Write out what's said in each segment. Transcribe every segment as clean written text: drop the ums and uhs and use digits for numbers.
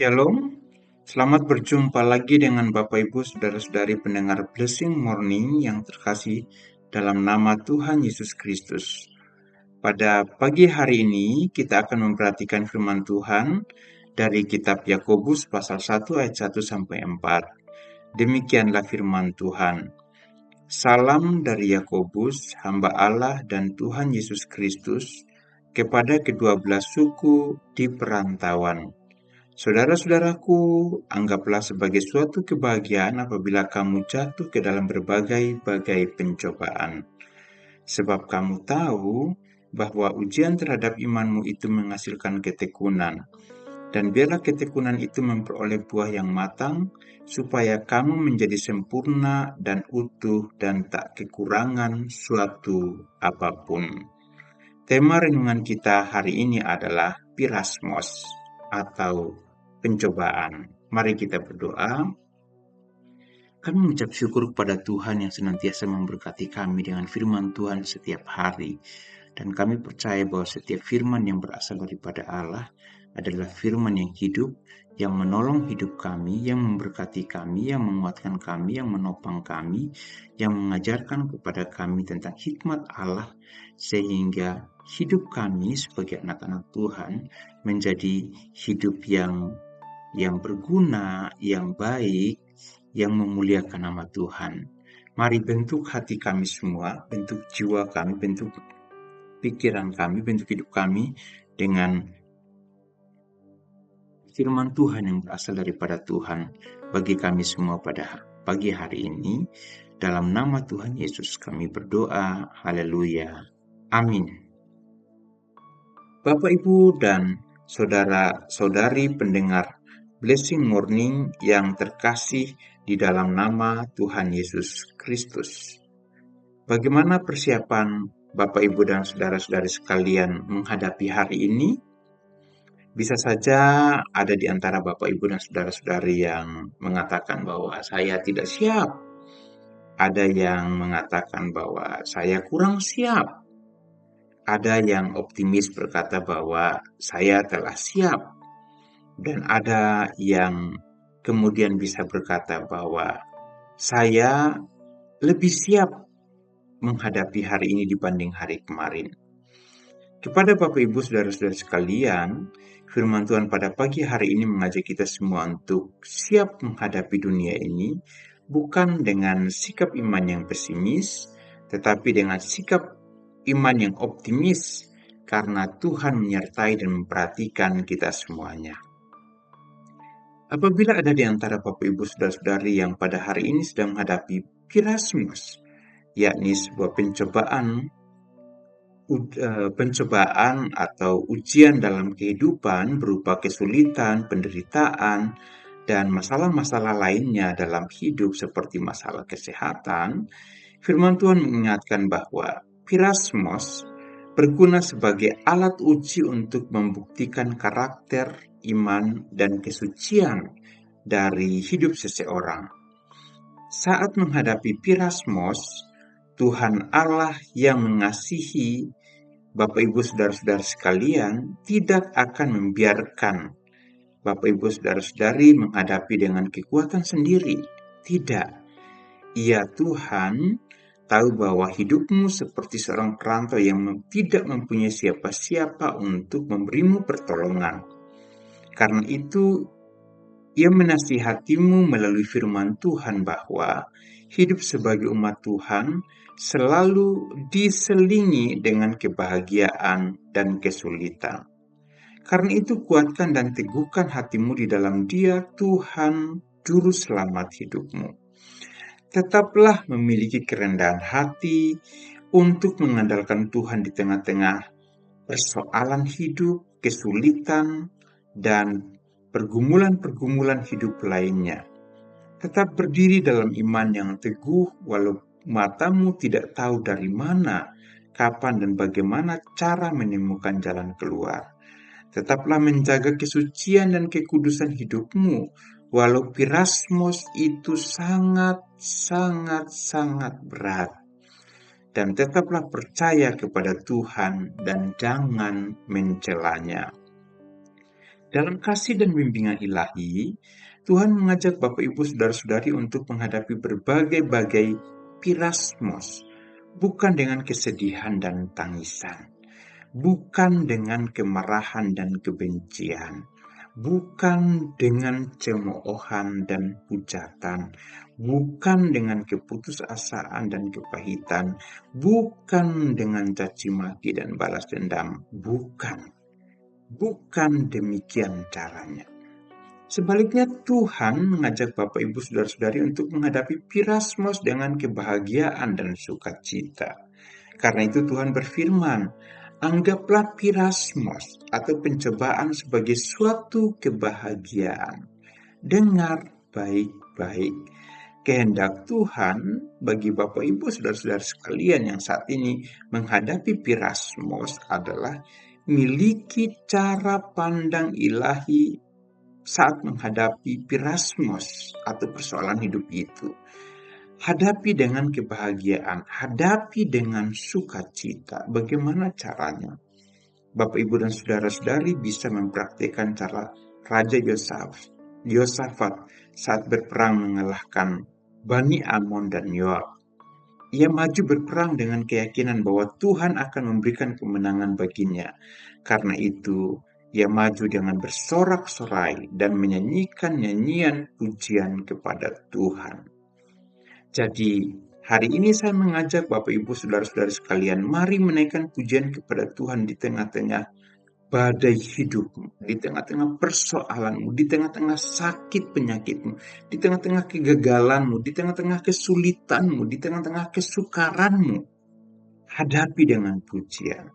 Shalom, selamat berjumpa lagi dengan Bapak Ibu Saudara-saudari pendengar Blessing Morning yang terkasih dalam nama Tuhan Yesus Kristus. Pada pagi hari ini kita akan memperhatikan firman Tuhan dari kitab Yakobus pasal 1 ayat 1 sampai 4. Demikianlah firman Tuhan. Salam dari Yakobus, hamba Allah dan Tuhan Yesus Kristus, kepada kedua belas suku di perantauan. Saudara-saudaraku, anggaplah sebagai suatu kebahagiaan apabila kamu jatuh ke dalam berbagai-bagai pencobaan. Sebab kamu tahu bahwa ujian terhadap imanmu itu menghasilkan ketekunan. Dan biarlah ketekunan itu memperoleh buah yang matang, supaya kamu menjadi sempurna dan utuh dan tak kekurangan suatu apapun. Tema renungan kita hari ini adalah pirasmos atau pencobaan. Mari kita berdoa. Kami mengucap syukur kepada Tuhan yang senantiasa memberkati kami dengan firman Tuhan setiap hari. Dan kami percaya bahwa setiap firman yang berasal daripada Allah adalah firman yang hidup, yang menolong hidup kami, yang memberkati kami, yang menguatkan kami, yang menopang kami, yang mengajarkan kepada kami tentang hikmat Allah, sehingga hidup kami sebagai anak-anak Tuhan menjadi hidup yang berguna, yang baik, yang memuliakan nama Tuhan. Mari bentuk hati kami semua, bentuk jiwa kami, bentuk pikiran kami, bentuk hidup kami dengan firman Tuhan yang berasal daripada Tuhan bagi kami semua pada pagi hari ini. Dalam nama Tuhan Yesus kami berdoa. Haleluya. Amin. Bapak, Ibu, dan saudara-saudari pendengar Blessing Morning yang terkasih di dalam nama Tuhan Yesus Kristus. Bagaimana persiapan Bapak, Ibu, dan saudara-saudari sekalian menghadapi hari ini? Bisa saja ada di antara Bapak, Ibu, dan saudara-saudari yang mengatakan bahwa saya tidak siap. Ada yang mengatakan bahwa saya kurang siap. Ada yang optimis berkata bahwa saya telah siap. Dan ada yang kemudian bisa berkata bahwa saya lebih siap menghadapi hari ini dibanding hari kemarin. Kepada Bapak, Ibu, saudara-saudara sekalian, firman Tuhan pada pagi hari ini mengajak kita semua untuk siap menghadapi dunia ini, bukan dengan sikap iman yang pesimis, tetapi dengan sikap iman yang optimis, karena Tuhan menyertai dan memperhatikan kita semuanya. Apabila ada di antara Bapak, Ibu, saudara-saudari yang pada hari ini sedang menghadapi pirasmus, yakni sebuah pencobaan atau ujian dalam kehidupan berupa kesulitan, penderitaan, dan masalah-masalah lainnya dalam hidup seperti masalah kesehatan, firman Tuhan mengingatkan bahwa pirasmos berguna sebagai alat uji untuk membuktikan karakter, iman, dan kesucian dari hidup seseorang. Saat menghadapi pirasmos, Tuhan Allah yang mengasihi Bapak, Ibu, saudara-saudara sekalian tidak akan membiarkan Bapak, Ibu, saudara-saudari menghadapi dengan kekuatan sendiri. Tidak. Ia Tuhan tahu bahwa hidupmu seperti seorang perantau yang tidak mempunyai siapa-siapa untuk memberimu pertolongan. Karena itu, Ia menasihatimu melalui firman Tuhan bahwa hidup sebagai umat Tuhan selalu diselingi dengan kebahagiaan dan kesulitan. Karena itu kuatkan dan teguhkan hatimu di dalam Dia, Tuhan, Juru Selamat hidupmu. Tetaplah memiliki kerendahan hati untuk mengandalkan Tuhan di tengah-tengah persoalan hidup, kesulitan, dan pergumulan-pergumulan hidup lainnya. Tetap berdiri dalam iman yang teguh walau matamu tidak tahu dari mana, kapan, dan bagaimana cara menemukan jalan keluar. Tetaplah menjaga kesucian dan kekudusan hidupmu, walau pirasmos itu sangat berat. Dan tetaplah percaya kepada Tuhan dan jangan mencelanya. Dalam kasih dan bimbingan ilahi, Tuhan mengajak Bapak Ibu Saudara-saudari untuk menghadapi berbagai-bagai pirasmos, bukan dengan kesedihan dan tangisan, bukan dengan kemarahan dan kebencian, bukan dengan cemoohan dan hujatan, bukan dengan keputusasaan dan kepahitan, bukan dengan caci maki dan balas dendam, bukan demikian caranya. Sebaliknya Tuhan mengajak Bapak Ibu Saudara-saudari untuk menghadapi pirasmos dengan kebahagiaan dan sukacita. Karena itu Tuhan berfirman, anggaplah pirasmos atau pencobaan sebagai suatu kebahagiaan. Dengar baik-baik. Kehendak Tuhan bagi Bapak Ibu Saudara-saudara sekalian yang saat ini menghadapi pirasmos adalah miliki cara pandang ilahi saat menghadapi pirasmos atau persoalan hidup itu. Hadapi dengan kebahagiaan, hadapi dengan sukacita. Bagaimana caranya? Bapak, Ibu, dan saudara-saudari bisa mempraktikkan cara Raja Yosafat saat berperang mengalahkan Bani Amon dan Yoab. Ia maju berperang dengan keyakinan bahwa Tuhan akan memberikan kemenangan baginya. Karena itu, ia maju dengan bersorak-sorai dan menyanyikan nyanyian pujian kepada Tuhan. Jadi, hari ini saya mengajak Bapak Ibu Saudara-saudari sekalian, mari menaikkan pujian kepada Tuhan di tengah-tengah badai hidupmu, di tengah-tengah persoalanmu, di tengah-tengah sakit penyakitmu, di tengah-tengah kegagalanmu, di tengah-tengah kesulitanmu, di tengah-tengah kesukaranmu. Hadapi dengan pujian.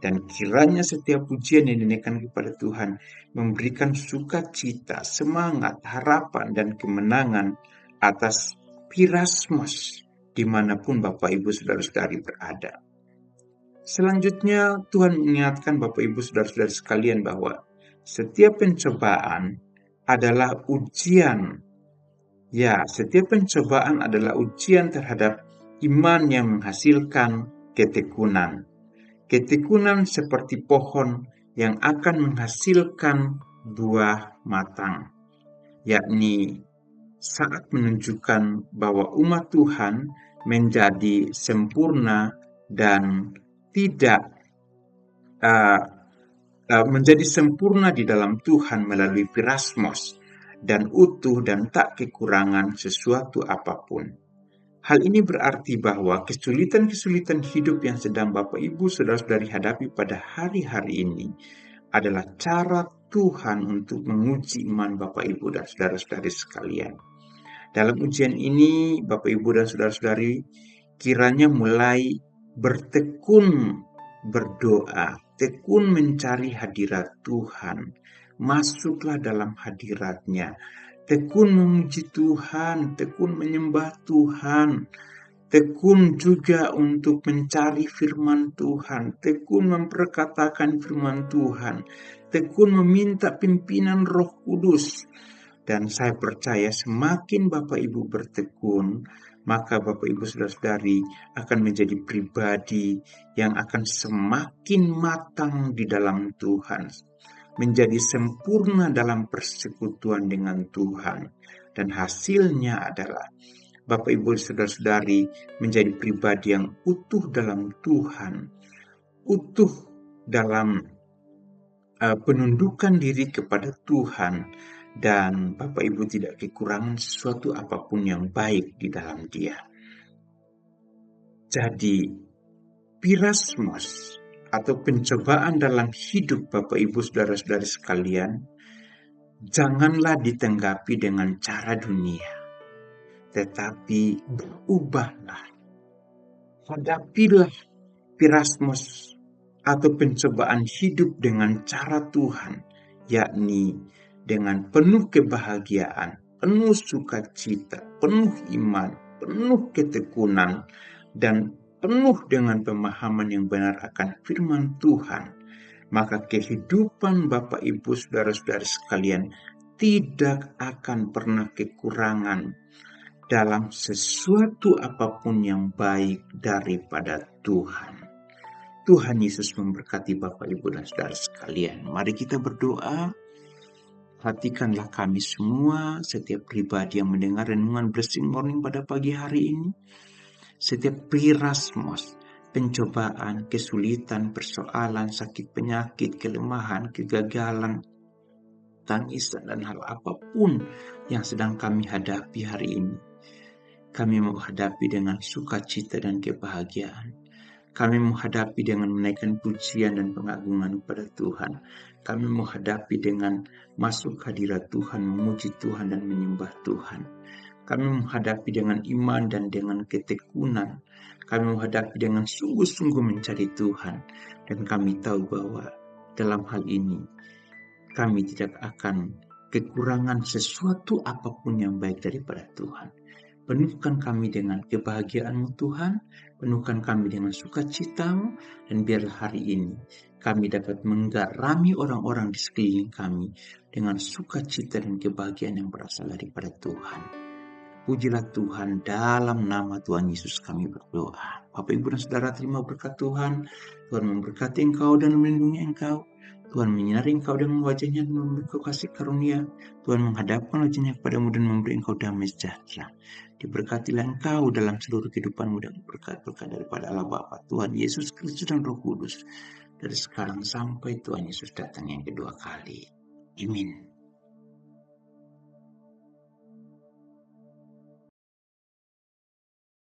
Dan kiranya setiap pujian yang dinaikkan kepada Tuhan memberikan sukacita, semangat, harapan, dan kemenangan atas pirasmos dimanapun Bapak Ibu Saudara-saudari berada. Selanjutnya Tuhan mengingatkan Bapak Ibu Saudara-saudari sekalian bahwa setiap pencobaan adalah ujian. Ya, setiap pencobaan adalah ujian terhadap iman yang menghasilkan ketekunan. Ketekunan seperti pohon yang akan menghasilkan buah matang, yakni saat menunjukkan bahwa umat Tuhan menjadi sempurna dan tidak menjadi sempurna di dalam Tuhan melalui pirasmos dan utuh dan tak kekurangan sesuatu apapun. Hal ini berarti bahwa kesulitan-kesulitan hidup yang sedang Bapak Ibu Saudara-saudari hadapi pada hari-hari ini adalah cara Tuhan untuk menguji iman Bapak Ibu dan saudara-saudari sekalian. Dalam ujian ini, Bapak Ibu dan saudara-saudari kiranya mulai bertekun berdoa, tekun mencari hadirat Tuhan. Masuklah dalam hadiratnya. Tekun memuji Tuhan, tekun menyembah Tuhan. Tekun juga untuk mencari firman Tuhan. Tekun memperkatakan firman Tuhan. Tekun meminta pimpinan Roh Kudus. Dan saya percaya semakin Bapak Ibu bertekun, maka Bapak Ibu Saudara-saudari akan menjadi pribadi yang akan semakin matang di dalam Tuhan, menjadi sempurna dalam persekutuan dengan Tuhan. Dan hasilnya adalah Bapak Ibu Saudara-saudari menjadi pribadi yang utuh dalam Tuhan, utuh dalam penundukan diri kepada Tuhan, dan Bapak Ibu tidak kekurangan sesuatu apapun yang baik di dalam Dia. Jadi, pirasmos atau pencobaan dalam hidup Bapak Ibu Saudara-saudari sekalian, janganlah ditanggapi dengan cara dunia, tetapi berubahlah. Hadapilah pirasmos atau pencobaan hidup dengan cara Tuhan, yakni dengan penuh kebahagiaan, penuh sukacita, penuh iman, penuh ketekunan, dan penuh dengan pemahaman yang benar akan firman Tuhan. Maka kehidupan Bapak Ibu Saudara-saudari sekalian tidak akan pernah kekurangan dalam sesuatu apapun yang baik daripada Tuhan. Tuhan Yesus memberkati Bapak Ibu dan saudara sekalian. Mari kita berdoa. perhatikanlah kami semua, setiap pribadi yang mendengar renungan Blessing Morning pada pagi hari ini, setiap pirasmos, pencobaan, kesulitan, persoalan, sakit penyakit, kelemahan, kegagalan, tangisan, dan hal apapun yang sedang kami hadapi hari ini. Kami menghadapi dengan sukacita dan kebahagiaan. Kami menghadapi dengan menaikkan pujian dan pengagungan kepada Tuhan. Kami menghadapi dengan masuk hadirat Tuhan, memuji Tuhan dan menyembah Tuhan. Kami menghadapi dengan iman dan dengan ketekunan. Kami menghadapi dengan sungguh-sungguh mencari Tuhan. Dan kami tahu bahwa dalam hal ini kami tidak akan kekurangan sesuatu apapun yang baik daripada Tuhan. Penuhkan kami dengan kebahagiaan-Mu Tuhan, penuhkan kami dengan sukacita-Mu, dan biarlah hari ini kami dapat menggarami orang-orang di sekeliling kami dengan sukacita dan kebahagiaan yang berasal daripada Tuhan. Pujilah Tuhan, dalam nama Tuhan Yesus kami berdoa. Bapak, Ibu, dan Saudara, terima berkat Tuhan. Tuhan memberkati engkau dan melindungi engkau. Tuhan menyinari engkau dengan wajahnya dan memberi engkau kasih karunia. Tuhan menghadapkan wajahnya kepadamu dan memberi engkau damai sejahtera. Diberkatilah engkau dalam seluruh kehidupanmu dan berkat-berkat daripada Allah Bapa, Tuhan Yesus Kristus dan Roh Kudus. Dari sekarang sampai Tuhan Yesus datang yang kedua kali. Amin.